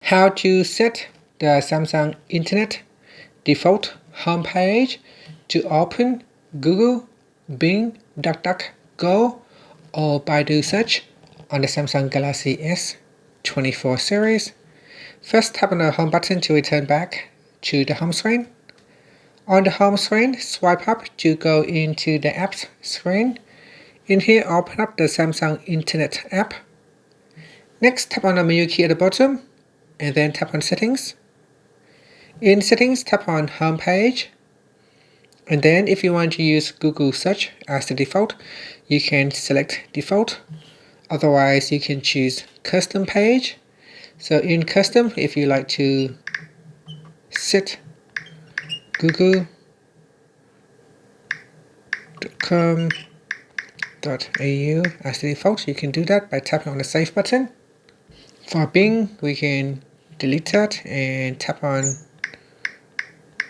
How to set the Samsung Internet default homepage to open Google, Bing, DuckDuckGo, or Baidu search on the Samsung Galaxy S24 series. First, tap on the home button to return back to the home screen. On the home screen, swipe up to go into the apps screen. In here, open up the Samsung Internet app. Next, tap on the menu key at the bottom, and then tap on Settings. In Settings, tap on Homepage. And then if you want to use Google Search as the default, you can select Default. Otherwise, you can choose Custom Page. So in Custom, if you like to set google.com.au as the default, you can do that by tapping on the Save button. For Bing, we can delete that and tap on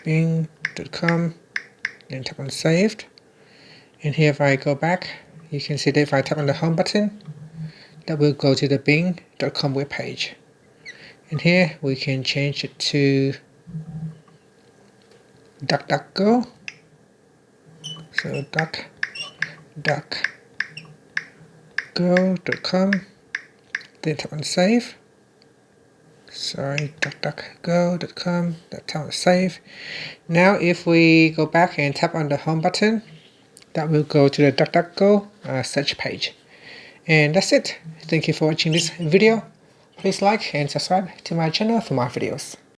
bing.com and tap on Saved. And here if I go back, you can see that if I tap on the Home button, that will go to the bing.com webpage. And here we can change it to DuckDuckGo. So DuckDuckGo.com. Then tap on Save. DuckDuckGo.com. Tap on Save. Now if we go back and tap on the Home button, that will go to the DuckDuckGo search page. And that's it. Thank you for watching this video. Please like and subscribe to my channel for more videos.